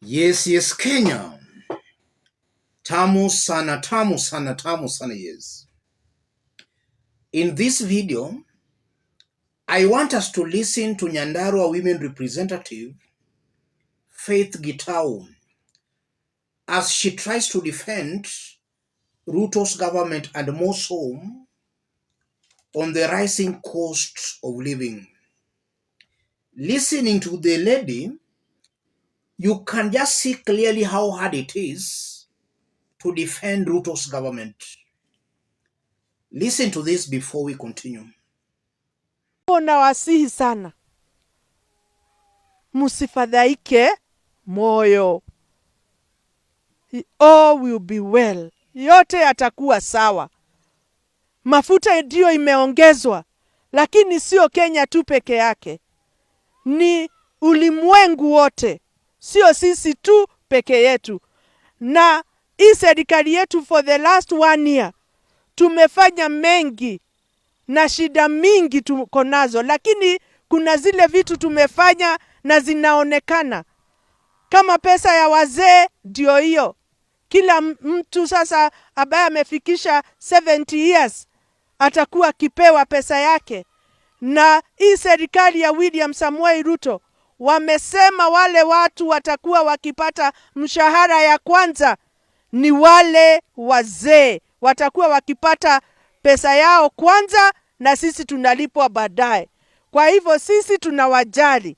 Yes, Kenya. Tamu sana, tamu sana, tamu sana, yes. In this video, I want us to listen to Nyandarua Women representative, Faith Gitau, as she tries to defend Ruto's government and more so on the rising cost of living. Listening to the lady, you can just see clearly how hard it is to defend Ruto's government. Listen to this before we continue. Nawasihi sana, musifadhaike moyo. All will be well. Yote yatakuwa sawa. Mafuta ndio imeongezwa, lakini sio Kenya tu peke yake. Ni ulimwengu wote. Sio sisi tu peke yetu. Na hii serikali yetu for the last 1 year tumefanya mengi na shida mingi tuko nazo, lakini kuna zile vitu tumefanya na zinaonekana. Kama pesa ya wazee ndio hiyo. Kila mtu sasa ambaye amefikisha 70 years atakuwa akipewa pesa yake. Na hii serikali ya William Samoei Ruto wamesema wale watu watakuwa wakipata mshahara ya kwanza ni wale wazee. Watakuwa wakipata pesa yao kwanza na sisi tunalipwa baadaye. Kwa hivyo sisi tunawajali.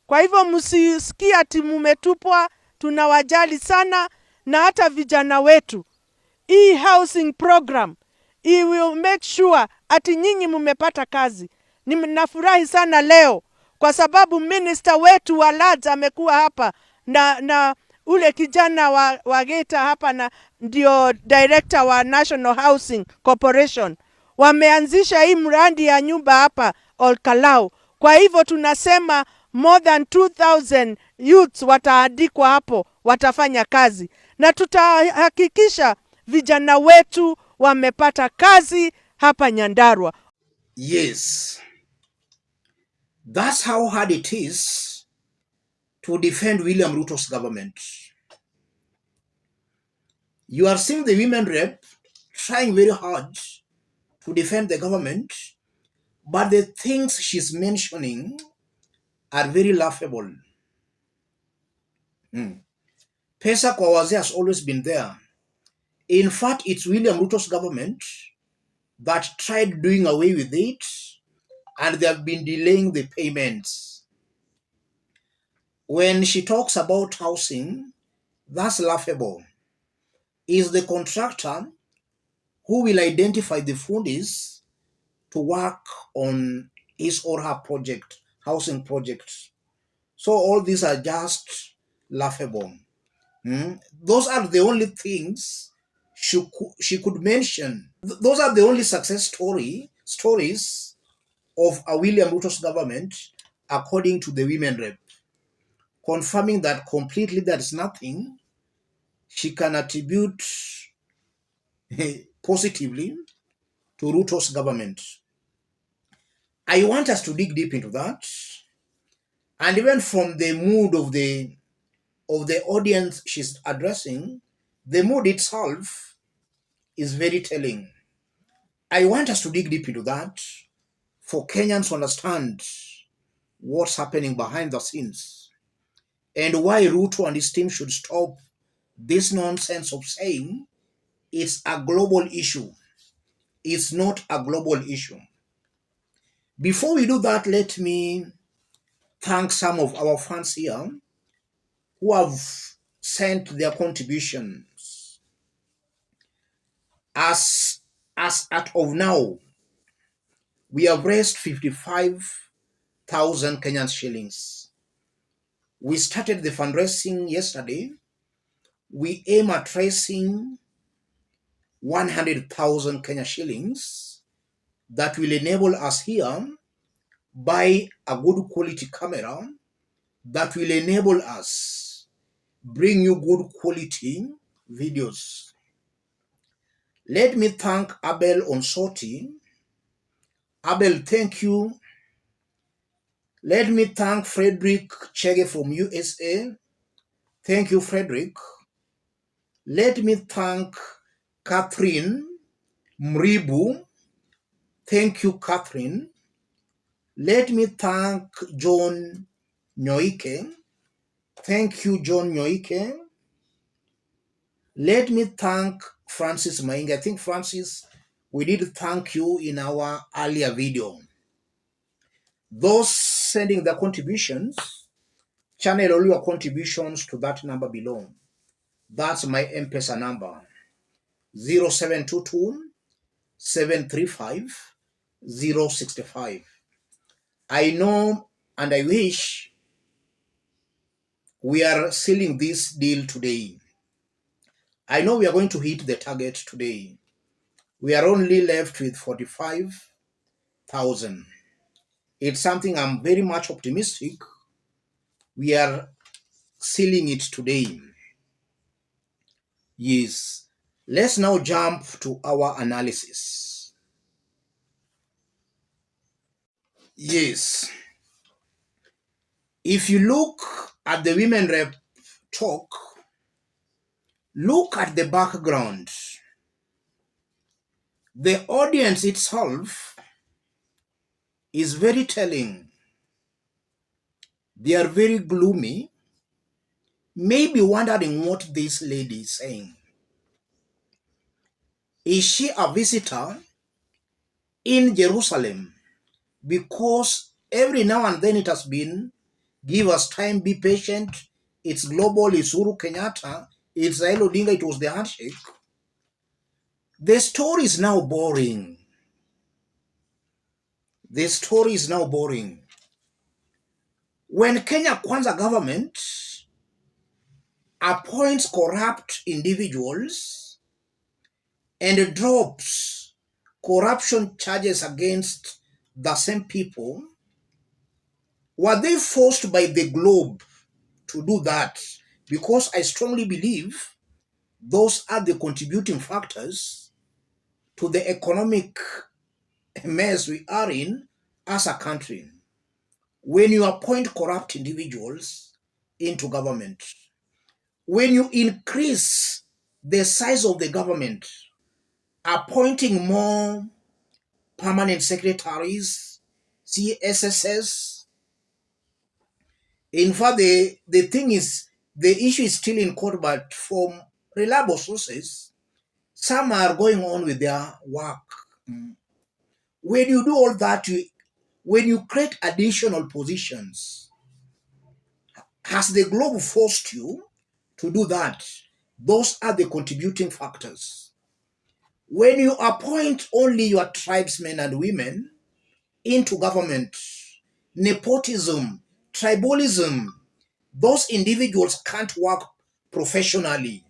Kwa hivyo msisikie ati mumetupwa, tunawajali sana. Na hata vijana wetu, hii housing program, it will make sure ati nyinyi mumepata kazi. Ninafurahi sana leo kwa sababu minister wetu wa lands amekuwa hapa na ule kijana wa Geita hapa na ndio director wa National Housing Corporation. Wameanzisha hii mradi ya nyumba hapa Olkalau. Kwa hivyo tunasema more than 2,000 youths wataandikwa hapo, watafanya kazi. Na tutahakikisha vijana wetu wamepata kazi hapa Nyandarua. Yes. That's how hard it is to defend William Ruto's government. You are seeing the women rep trying very hard to defend the government, but the things she's mentioning are very laughable. Pesa kwa wazee has always been there. In fact, it's William Ruto's government that tried doing away with it, and they have been delaying the payments. When she talks about housing, that's laughable. Is the contractor who will identify the fundis to work on his or her project, housing project. So all these are just laughable. Those are the only things she could mention. Those are the only success stories of a William Ruto's government, according to the women rep, confirming that completely there is nothing she can attribute positively to Ruto's government. I want us to dig deep into that, and even from the mood of the audience she's addressing, the mood itself is very telling. I want us to dig deep into that for Kenyans to understand what's happening behind the scenes and why Ruto and his team should stop this nonsense of saying it's a global issue. It's not a global issue. Before we do that, let me thank some of our fans here who have sent their contributions. As at of now, we have raised 55,000 Kenyan shillings. We started the fundraising yesterday. We aim at raising 100,000 Kenya shillings that will enable us here buy a good quality camera that will enable us bring you good quality videos. Let me thank Abel Onsoti. Abel, thank you. Let me thank Frederick Chege from USA. Thank you, Frederick. Let me thank Catherine Mribu. Thank you, Catherine. Let me thank John Nyoike. Thank you, John Nyoike. Let me thank Francis Mainga. I think, Francis, we did thank you in our earlier video. Those sending the contributions, channel all your contributions to that number below. That's my M-Pesa number, 0722 735 065. I know and I wish we are sealing this deal today. I know we are going to hit the target today. We are only left with 45,000. It's something I'm very much optimistic. We are sealing it today. Yes. Let's now jump to our analysis. Yes. If you look at the women rep talk, look at the background. The audience itself is very telling. They are very gloomy, maybe wondering what this lady is saying. Is she a visitor in Jerusalem? Because every now and then it has been, give us time, be patient, it's global, it's Uhuru Kenyatta, it's Raila Odinga, it was the handshake. The story is now boring. The story is now boring. When Kenya Kwanza government appoints corrupt individuals and drops corruption charges against the same people, were they forced by the globe to do that? Because I strongly believe those are the contributing factors to the economic mess we are in as a country. When you appoint corrupt individuals into government, when you increase the size of the government, appointing more permanent secretaries, CSSs. In fact, the thing is, the issue is still in court, but from reliable sources, some are going on with their work. When you do all that, when you create additional positions, has the globe forced you to do that? Those are the contributing factors. When you appoint only your tribesmen and women into government, nepotism, tribalism, those individuals can't work professionally.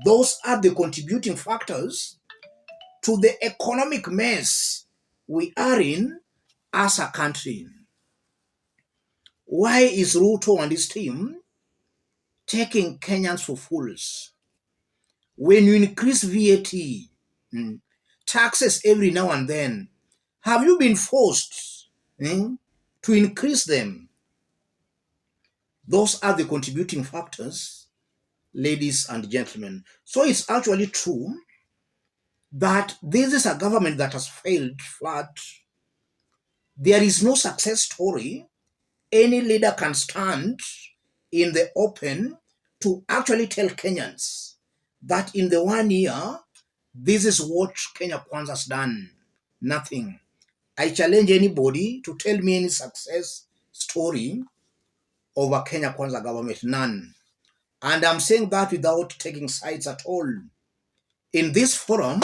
Those are the contributing factors to the economic mess we are in as a country. Why is Ruto and his team taking Kenyans for fools? When you increase VAT, taxes every now and then, have you been forced to increase them? Those are the contributing factors, ladies and gentlemen. So it's actually true that this is a government that has failed flat. There is no success story any leader can stand in the open to actually tell Kenyans that in the 1 year, this is what Kenya Kwanza has done. Nothing. I challenge anybody to tell me any success story of a Kenya Kwanza government. None. And I'm saying that without taking sides at all. In this forum,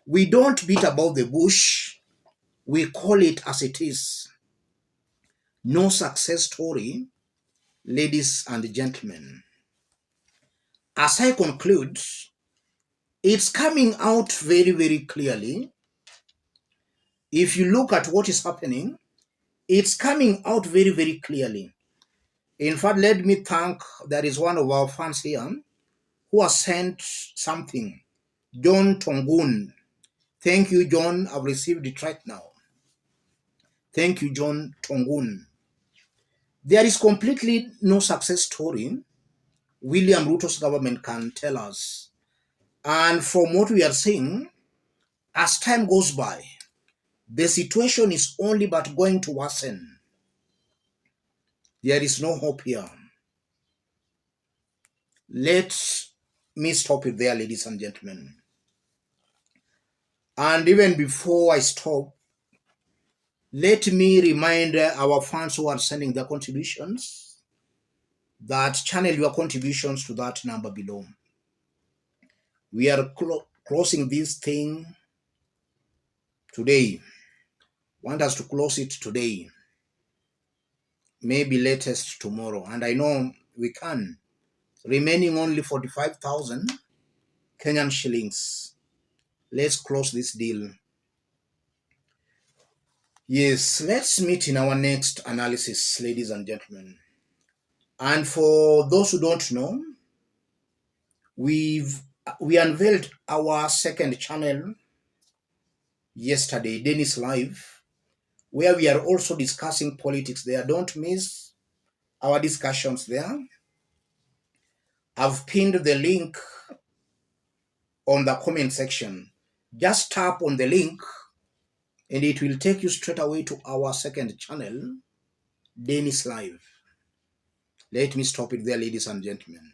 we don't beat about the bush. We call it as it is. No success story, ladies and gentlemen. As I conclude, it's coming out very, very clearly. If you look at what is happening, it's coming out very, very clearly. In fact, let me thank, there is one of our fans here who has sent something. John Tongun. Thank you, John. I've received it right now. Thank you, John Tongun. There is completely no success story William Ruto's government can tell us. And from what we are seeing, as time goes by, the situation is only but going to worsen. There is no hope here. Let me stop it there, ladies and gentlemen. And even before I stop, let me remind our fans who are sending their contributions that channel your contributions to that number below. We are closing this thing today. Want us to close it today, maybe latest tomorrow. And I know we can. Remaining only 45,000 Kenyan shillings. Let's close this deal. Yes, let's meet in our next analysis, ladies and gentlemen. And for those who don't know, we unveiled our second channel yesterday, Dennis Live, where we are also discussing politics there. Don't miss our discussions there. I've pinned the link on the comment section. Just tap on the link and it will take you straight away to our second channel, Dennis Live. Let me stop it there, ladies and gentlemen.